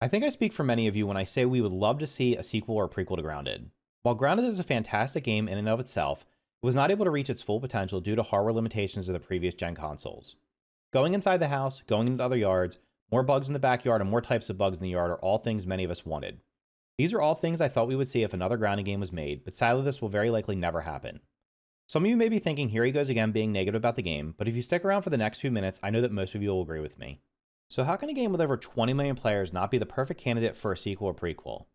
I think I speak for many of you when I say we would love to see a sequel or a prequel to Grounded. While Grounded is a fantastic game in and of itself, it was not able to reach its full potential due to hardware limitations of the previous gen consoles. Going inside the house, going into other yards, more bugs in the backyard, and more types of bugs in the yard are all things many of us wanted. These are all things I thought we would see if another Grounded game was made, but sadly this will very likely never happen. Some of you may be thinking here he goes again being negative about the game, but if you stick around for the next few minutes, I know that most of you will agree with me. So how can a game with over 20 million players not be the perfect candidate for a sequel or prequel?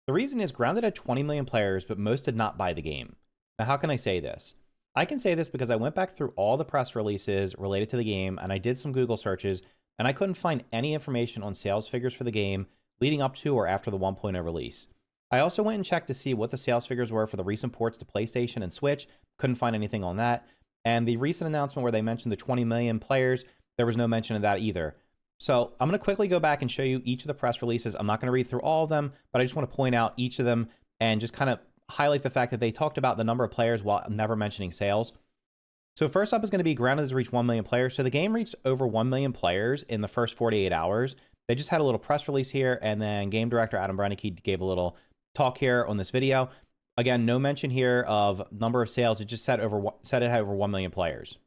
The reason is Grounded had 20 million players, but most did not buy the game. Now how can I say this? I can say this because I went back through all the press releases related to the game and I did some Google searches and I couldn't find any information on sales figures for the game leading up to or after the 1.0 release. I also went and checked to see what the sales figures were for the recent ports to PlayStation and Switch, couldn't find anything on that. And the recent announcement where they mentioned the 20 million players, there was no mention of that either. So I'm going to quickly go back and show you each of the press releases. I'm not going to read through all of them, but I just want to point out each of them and just kind of highlight the fact that they talked about the number of players while never mentioning sales. So first up is going to be Grounded has reached 1 million players. So the game reached over 1 million players in the first 48 hours. They just had a little press release here, and then game director Adam Brennecke gave a little talk here on this video. Again, no mention here of number of sales. It just said it had over 1 million players.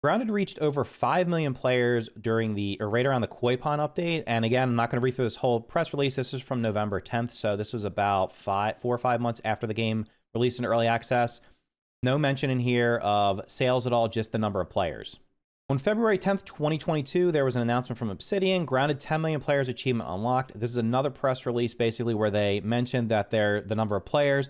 Grounded reached over 5 million players right around the Koi Pond update. And again, I'm not going to read through this whole press release. This is from November 10th. So this was about 4 or 5 months after the game released in early access. No mention in here of sales at all, just the number of players. On February 10th, 2022, there was an announcement from Obsidian. Grounded 10 million players achievement unlocked. This is another press release basically where they mentioned that the number of players,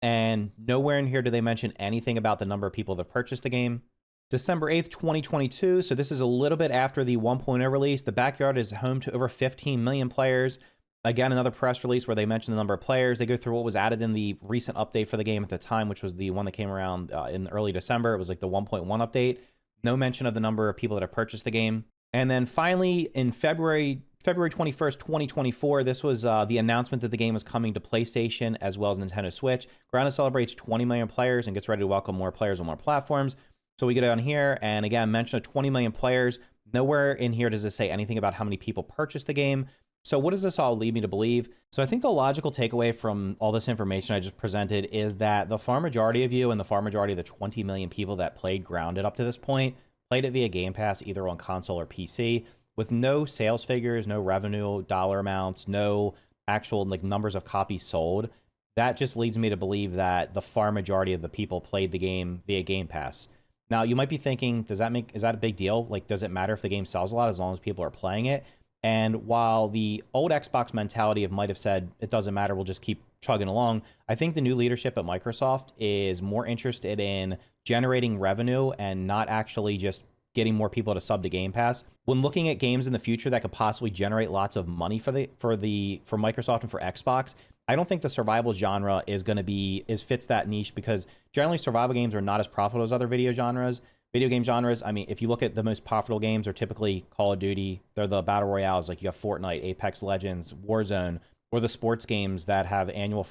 and nowhere in here do they mention anything about the number of people that purchased the game. December 8th, 2022, so this is a little bit after the 1.0 release. The Backyard is home to over 15 million players. Again, another press release where they mention the number of players. They go through what was added in the recent update for the game at the time, which was the one that came around in early December. It was like the 1.1 update. No mention of the number of people that have purchased the game. And then finally, in February 21st, 2024, this was the announcement that the game was coming to PlayStation as well as Nintendo Switch. Grounded celebrates 20 million players and gets ready to welcome more players on more platforms. So we get on here, and again, mention of 20 million players. Nowhere in here does it say anything about how many people purchased the game. So what does this all lead me to believe? So I think the logical takeaway from all this information I just presented is that the far majority of you and the far majority of the 20 million people that played Grounded up to this point played it via Gamepass, either on console or PC, with no sales figures, no revenue, dollar amounts, no actual numbers of copies sold. That just leads me to believe that the far majority of the people played the game via Gamepass. Now, you might be thinking, is that a big deal? Like, does it matter if the game sells a lot as long as people are playing it? And while the old Xbox mentality might have said, it doesn't matter, we'll just keep chugging along, I think the new leadership at Microsoft is more interested in generating revenue and not actually just getting more people to sub to Game Pass. When looking at games in the future that could possibly generate lots of money for Microsoft and for Xbox, I don't think the survival genre fits that niche, because generally survival games are not as profitable as other video game genres. I mean, if you look at the most profitable games are typically Call of Duty. They're the battle royales, like you have Fortnite, Apex Legends, Warzone, or the sports games that have annual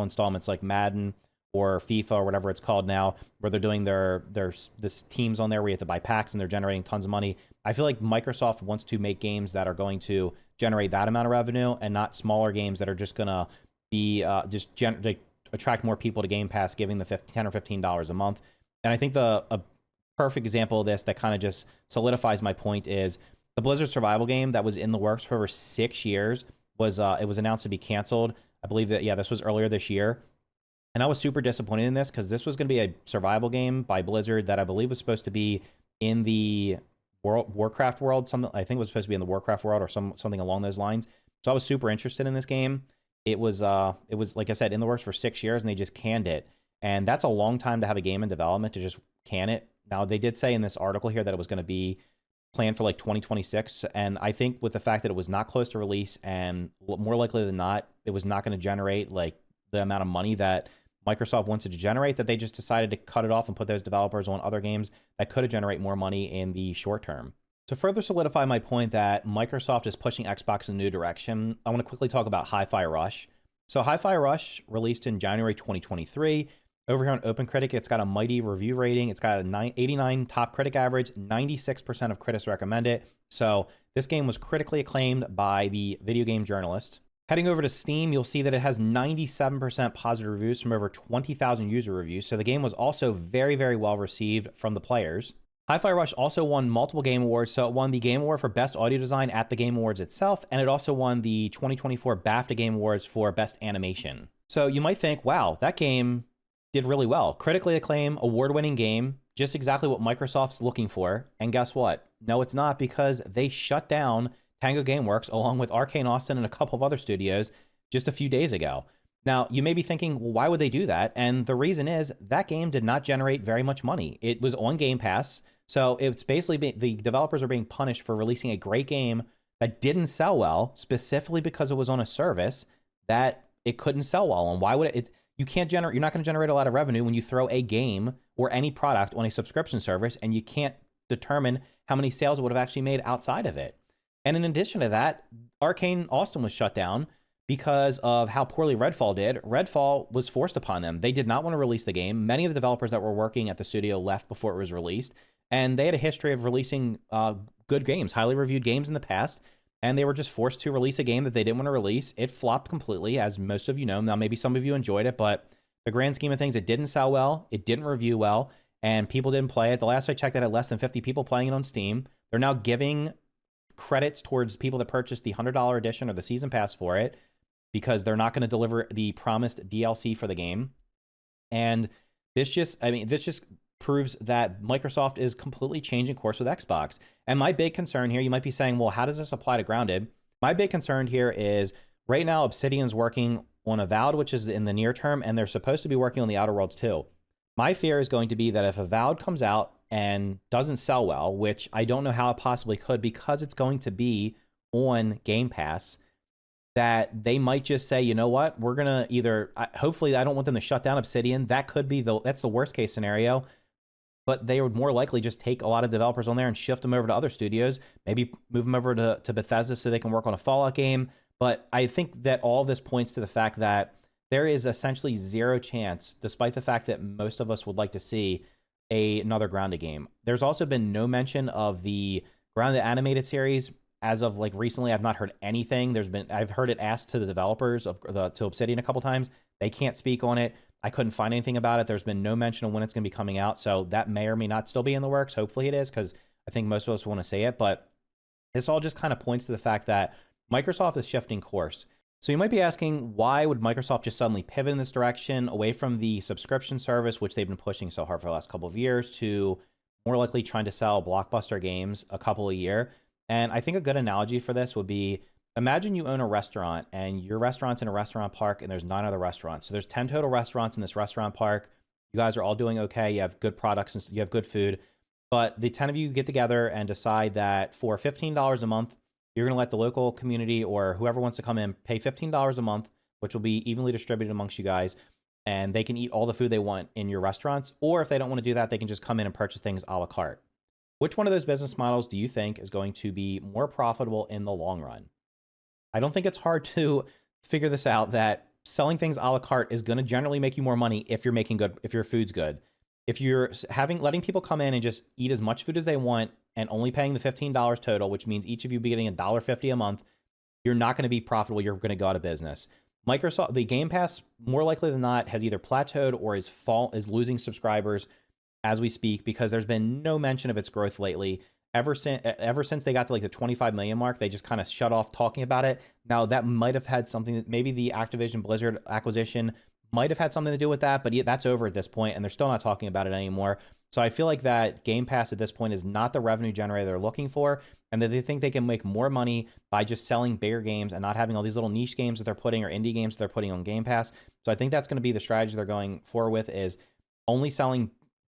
installments like Madden or FIFA or whatever it's called now, where they're doing this teams on there where you have to buy packs and they're generating tons of money. I feel like Microsoft wants to make games that are going to generate that amount of revenue and not smaller games that are just gonna be attract more people to Game Pass, giving the $10 or $15 a month. And I think a perfect example of this that kind of just solidifies my point is the Blizzard survival game that was in the works for over 6 years was announced to be canceled. I believe that, yeah, this was earlier this year. And I was super disappointed in this because this was going to be a survival game by Blizzard that I believe was supposed to be in the Warcraft world. I think it was supposed to be in the Warcraft world or something along those lines. So I was super interested in this game. It was like I said, in the works for 6 years, and they just canned it. And that's a long time to have a game in development to just can it. Now, they did say in this article here that it was going to be planned for like 2026. And I think with the fact that it was not close to release, and more likely than not, it was not going to generate like the amount of money that Microsoft wanted to generate, that they just decided to cut it off and put those developers on other games that could have generated more money in the short term. To further solidify my point that Microsoft is pushing Xbox in a new direction, I want to quickly talk about Hi-Fi Rush. So Hi-Fi Rush released in January 2023. Over here on OpenCritic, it's got a mighty review rating. It's got a 89 top critic average. 96% of critics recommend it. So this game was critically acclaimed by the video game journalist. Heading over to Steam, you'll see that it has 97% positive reviews from over 20,000 user reviews. So the game was also very, very well received from the players. Hi-Fi Rush also won multiple game awards. So it won the Game Award for Best Audio Design at the Game Awards itself, and it also won the 2024 BAFTA Game Awards for Best Animation. So you might think, wow, that game did really well. Critically acclaimed, award-winning game, just exactly what Microsoft's looking for. And guess what? No, it's not, because they shut down Tango Gameworks along with Arcane Austin and a couple of other studios just a few days ago. Now, you may be thinking, well, why would they do that? And the reason is that game did not generate very much money. It was on Game Pass. So it's basically the developers are being punished for releasing a great game that didn't sell well, specifically because it was on a service that it couldn't sell well. And why would it? You're not going to generate a lot of revenue when you throw a game or any product on a subscription service and you can't determine how many sales it would have actually made outside of it. And in addition to that, Arcane Austin was shut down because of how poorly Redfall did. Redfall was forced upon them. They did not want to release the game. Many of the developers that were working at the studio left before it was released. And they had a history of releasing good games, highly reviewed games in the past. And they were just forced to release a game that they didn't want to release. It flopped completely, as most of you know. Now, maybe some of you enjoyed it, but the grand scheme of things, it didn't sell well. It didn't review well. And people didn't play it. The last I checked, it had less than 50 people playing it on Steam. They're now giving credits towards people that purchased the $100 edition or the season pass for it, because they're not going to deliver the promised DLC for the game. And this just proves that Microsoft is completely changing course with Xbox. And my big concern here, you might be saying, well, how does this apply to Grounded? My big concern here is right now Obsidian's working on Avowed, which is in the near term, and they're supposed to be working on the Outer Worlds too. My fear is going to be that if Avowed comes out and doesn't sell well, which I don't know how it possibly could because it's going to be on Game Pass, that they might just say, you know what, we're going to either, hopefully I don't want them to shut down Obsidian. That could be that's the worst case scenario. But they would more likely just take a lot of developers on there and shift them over to other studios, maybe move them over to Bethesda so they can work on a Fallout game. But I think that all this points to the fact that there is essentially zero chance, despite the fact that most of us would like to see another Grounded game. There's also been no mention of the Grounded animated series. As of like recently, I've not heard anything. I've heard it asked to the developers to Obsidian a couple times. They can't speak on it. I couldn't find anything about it. There's been no mention of when it's going to be coming out. So that may or may not still be in the works. Hopefully it is, because I think most of us want to see it. But this all just kind of points to the fact that Microsoft is shifting course. So you might be asking, why would Microsoft just suddenly pivot in this direction away from the subscription service, which they've been pushing so hard for the last couple of years, to more likely trying to sell blockbuster games a couple a year? And I think a good analogy for this would be, imagine you own a restaurant and your restaurant's in a restaurant park and there's 9 other restaurants. So there's 10 total restaurants in this restaurant park. You guys are all doing okay. You have good products and you have good food. But the 10 of you get together and decide that for $15 a month, you're going to let the local community or whoever wants to come in pay $15 a month, which will be evenly distributed amongst you guys. And they can eat all the food they want in your restaurants. Or if they don't want to do that, they can just come in and purchase things a la carte. Which one of those business models do you think is going to be more profitable in the long run? I don't think it's hard to figure this out, that selling things a la carte is going to generally make you more money if you're making good, if your food's good. If you're letting people come in and just eat as much food as they want and only paying the $15 total, which means each of you be getting $1.50 a month, you're not going to be profitable. You're going to go out of business. Microsoft, the Game Pass, more likely than not, has either plateaued or is losing subscribers as we speak, because there's been no mention of its growth lately. Ever since they got to like the 25 million mark, they just kind of shut off talking about it. Now, that might have had something, that maybe the Activision Blizzard acquisition might have had something to do with that, but that's over at this point, and they're still not talking about it anymore. So I feel like that Game Pass at this point is not the revenue generator they're looking for, and that they think they can make more money by just selling bigger games and not having all these little niche games that they're putting, or indie games that they're putting on Game Pass. So I think that's going to be the strategy they're going forward with, is only selling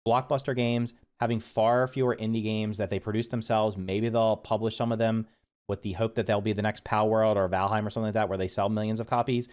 blockbuster games, having far fewer indie games that they produce themselves. Maybe they'll publish some of them with the hope that they'll be the next Pal World or Valheim or something like that, where they sell millions of copies.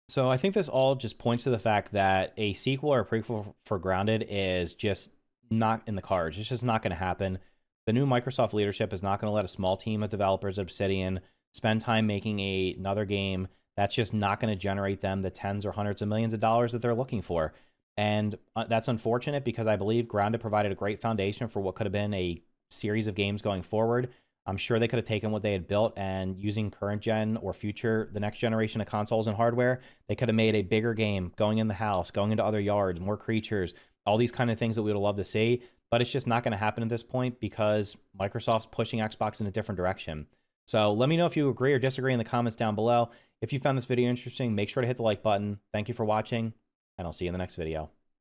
So I think this all just points to the fact that a sequel or a prequel for Grounded is just not in the cards. It's just not going to happen. The new Microsoft leadership is not going to let a small team of developers at Obsidian spend time making another game that's just not going to generate them the tens or hundreds of millions of dollars that they're looking for. And that's unfortunate because I believe Grounded provided a great foundation for what could have been a series of games going forward. I'm sure they could have taken what they had built and using current gen or the next generation of consoles and hardware, they could have made a bigger game, going in the house, going into other yards, more creatures, all these kind of things that we would love to see. But it's just not going to happen at this point because Microsoft's pushing Xbox in a different direction. So let me know if you agree or disagree in the comments down below. If you found this video interesting, make sure to hit the like button. Thank you for watching, and I'll see you in the next video.